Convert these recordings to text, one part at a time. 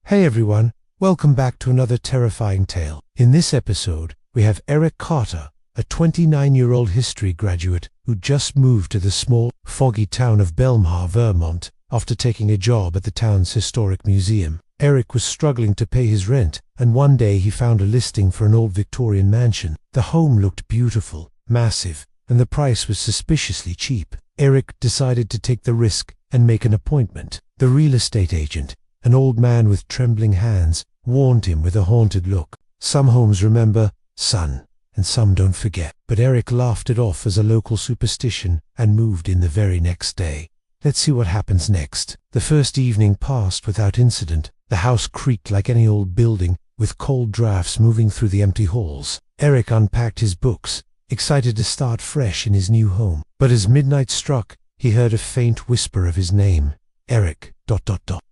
Hey everyone, welcome back to another terrifying tale. In this episode, we have Eric Carter, a 29-year-old history graduate who just moved to the small, foggy town of Belmar, Vermont, after taking a job at the town's historic museum. Eric was struggling to pay his rent, and one day he found a listing for an old Victorian mansion. The home looked beautiful, massive, and the price was suspiciously cheap. Eric decided to take the risk and make an appointment. The real estate agent, an old man with trembling hands, warned him with a haunted look. Some homes remember, son, and some don't forget. But Eric laughed it off as a local superstition and moved in the very next day. Let's see what happens next. The first evening passed without incident. The house creaked like any old building, with cold drafts moving through the empty halls. Eric unpacked his books, excited to start fresh in his new home. But as midnight struck, he heard a faint whisper of his name. Eric, ...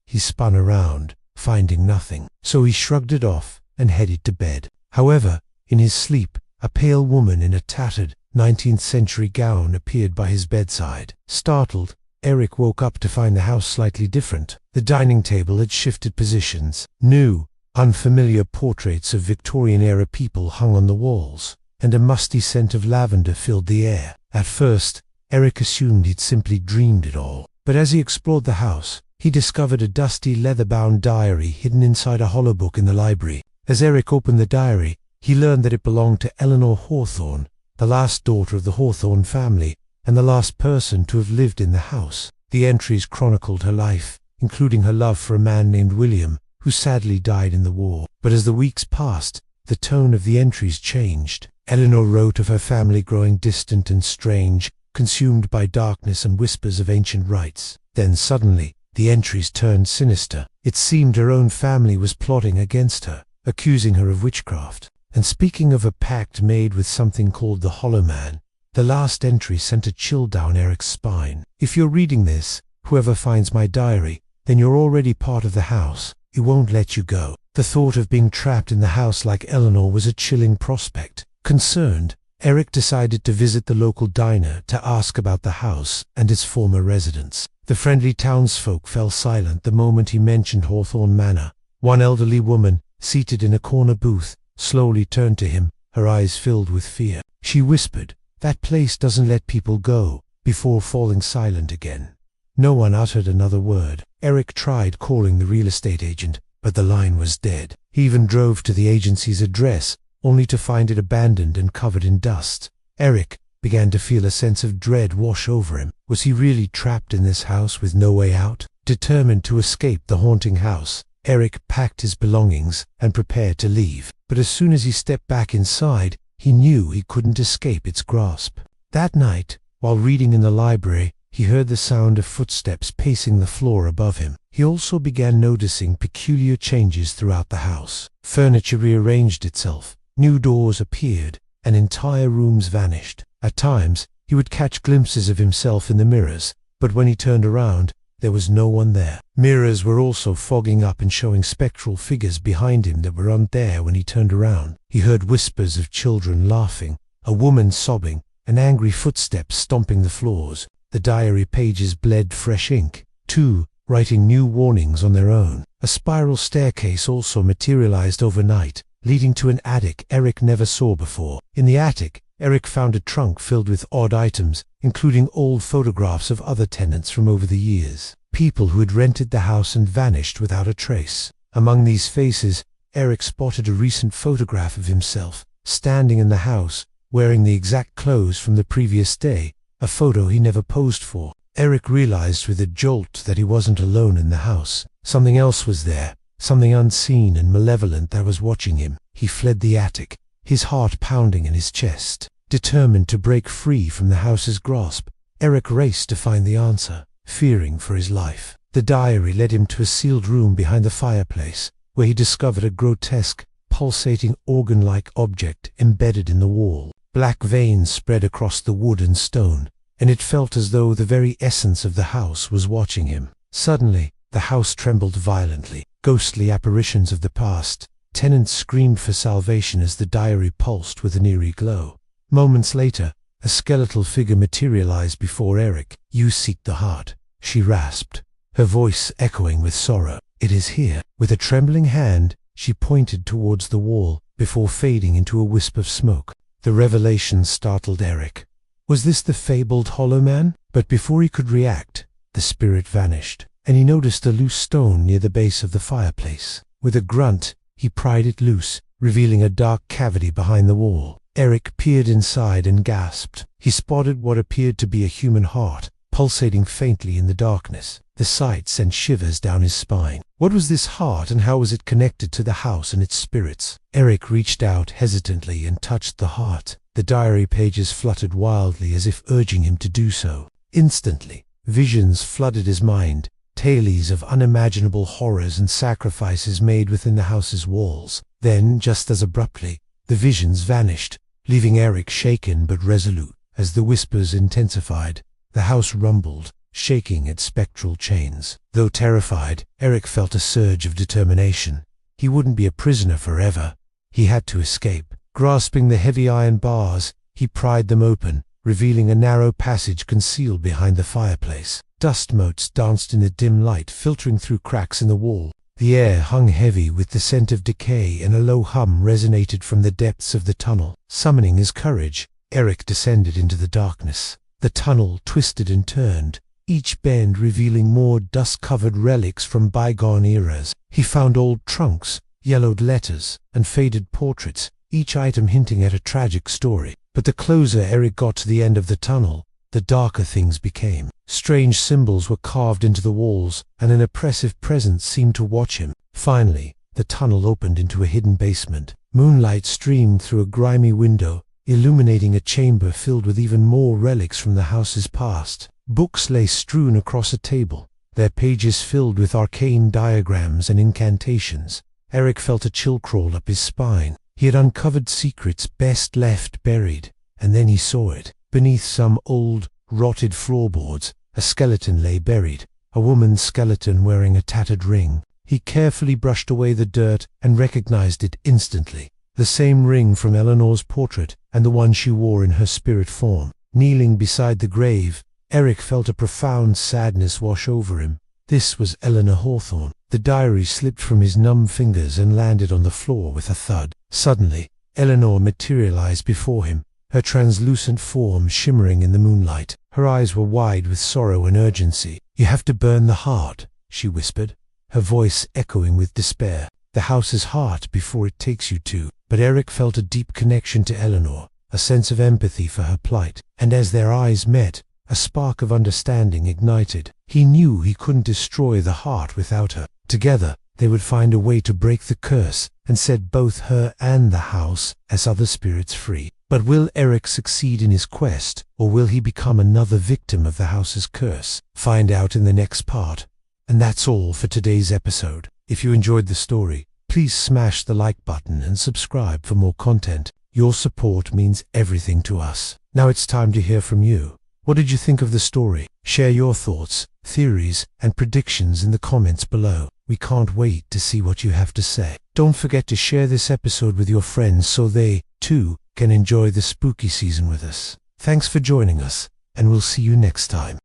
He spun around, finding nothing. So he shrugged it off and headed to bed. However, in his sleep, a pale woman in a tattered 19th century gown appeared by his bedside. Startled, Eric woke up to find the house slightly different. The dining table had shifted positions. New, unfamiliar portraits of Victorian-era people hung on the walls, and a musty scent of lavender filled the air. At first, Eric assumed he'd simply dreamed it all. But as he explored the house, he discovered a dusty leather-bound diary hidden inside a hollow book in the library. As Eric opened the diary, he learned that it belonged to Eleanor Hawthorne, the last daughter of the Hawthorne family, and the last person to have lived in the house. The entries chronicled her life, including her love for a man named William, who sadly died in the war. But as the weeks passed, the tone of the entries changed. Eleanor wrote of her family growing distant and strange, consumed by darkness and whispers of ancient rites. Then suddenly, the entries turned sinister. It seemed her own family was plotting against her, accusing her of witchcraft. And speaking of a pact made with something called the Hollow Man, the last entry sent a chill down Eric's spine. If you're reading this, whoever finds my diary, then you're already part of the house. It won't let you go. The thought of being trapped in the house like Eleanor was a chilling prospect. Concerned, Eric decided to visit the local diner to ask about the house and its former residents. The friendly townsfolk fell silent the moment he mentioned Hawthorne Manor. One elderly woman, seated in a corner booth, slowly turned to him, her eyes filled with fear. She whispered, "That place doesn't let people go," before falling silent again. No one uttered another word. Eric tried calling the real estate agent, but the line was dead. He even drove to the agency's address, only to find it abandoned and covered in dust. Eric began to feel a sense of dread wash over him. Was he really trapped in this house with no way out? Determined to escape the haunting house, Eric packed his belongings and prepared to leave. But as soon as he stepped back inside, he knew he couldn't escape its grasp. That night, while reading in the library, he heard the sound of footsteps pacing the floor above him. He also began noticing peculiar changes throughout the house. Furniture rearranged itself, new doors appeared, and entire rooms vanished. At times, he would catch glimpses of himself in the mirrors, but when he turned around, there was no one there. Mirrors were also fogging up and showing spectral figures behind him that weren't there when he turned around. He heard whispers of children laughing, a woman sobbing, and angry footsteps stomping the floors. The diary pages bled fresh ink, too, writing new warnings on their own. A spiral staircase also materialized overnight, leading to an attic Eric never saw before. In the attic, Eric found a trunk filled with odd items, including old photographs of other tenants from over the years. People who had rented the house and vanished without a trace. Among these faces, Eric spotted a recent photograph of himself, standing in the house, wearing the exact clothes from the previous day, a photo he never posed for. Eric realized with a jolt that he wasn't alone in the house. Something else was there, something unseen and malevolent that was watching him. He fled the attic, his heart pounding in his chest. Determined to break free from the house's grasp, Eric raced to find the answer, fearing for his life. The diary led him to a sealed room behind the fireplace, where he discovered a grotesque, pulsating organ-like object embedded in the wall. Black veins spread across the wood and stone, and it felt as though the very essence of the house was watching him. Suddenly, the house trembled violently. Ghostly apparitions of the past, tenants screamed for salvation as the diary pulsed with an eerie glow. Moments later, a skeletal figure materialized before Eric. "You seek the heart," she rasped, her voice echoing with sorrow. "It is here." With a trembling hand, she pointed towards the wall, before fading into a wisp of smoke. The revelation startled Eric. Was this the fabled Hollow Man? But before he could react, the spirit vanished, and he noticed a loose stone near the base of the fireplace. With a grunt, he pried it loose, revealing a dark cavity behind the wall. Eric peered inside and gasped. He spotted what appeared to be a human heart, pulsating faintly in the darkness. The sight sent shivers down his spine. What was this heart, and how was it connected to the house and its spirits? Eric reached out hesitantly and touched the heart. The diary pages fluttered wildly as if urging him to do so. Instantly, visions flooded his mind, tales of unimaginable horrors and sacrifices made within the house's walls. Then, just as abruptly, the visions vanished, leaving Eric shaken but resolute. As the whispers intensified, the house rumbled, shaking its spectral chains. Though terrified, Eric felt a surge of determination. He wouldn't be a prisoner forever. He had to escape. Grasping the heavy iron bars, he pried them open, revealing a narrow passage concealed behind the fireplace. Dust motes danced in the dim light, filtering through cracks in the wall. The air hung heavy with the scent of decay, and a low hum resonated from the depths of the tunnel. Summoning his courage, Eric descended into the darkness. The tunnel twisted and turned, each bend revealing more dust-covered relics from bygone eras. He found old trunks, yellowed letters, and faded portraits, each item hinting at a tragic story. But the closer Eric got to the end of the tunnel, the darker things became. Strange symbols were carved into the walls, and an oppressive presence seemed to watch him. Finally, the tunnel opened into a hidden basement. Moonlight streamed through a grimy window, illuminating a chamber filled with even more relics from the house's past. Books lay strewn across a table, their pages filled with arcane diagrams and incantations. Eric felt a chill crawl up his spine. He had uncovered secrets best left buried, and then he saw it. Beneath some old, rotted floorboards, a skeleton lay buried, a woman's skeleton wearing a tattered ring. He carefully brushed away the dirt and recognized it instantly. The same ring from Eleanor's portrait, and the one she wore in her spirit form. Kneeling beside the grave, Eric felt a profound sadness wash over him. This was Eleanor Hawthorne. The diary slipped from his numb fingers and landed on the floor with a thud. Suddenly, Eleanor materialized before him, her translucent form shimmering in the moonlight. Her eyes were wide with sorrow and urgency. "You have to burn the heart," she whispered, her voice echoing with despair. "The house's heart before it takes you to." But Eric felt a deep connection to Eleanor, a sense of empathy for her plight, and as their eyes met, a spark of understanding ignited. He knew he couldn't destroy the heart without her. Together, they would find a way to break the curse and set both her and the house as other spirits free. But will Eric succeed in his quest, or will he become another victim of the house's curse? Find out in the next part. And that's all for today's episode. If you enjoyed the story, please smash the like button and subscribe for more content. Your support means everything to us. Now it's time to hear from you. What did you think of the story? Share your thoughts, theories, and predictions in the comments below. We can't wait to see what you have to say. Don't forget to share this episode with your friends so they, too, can enjoy the spooky season with us. Thanks for joining us, and we'll see you next time.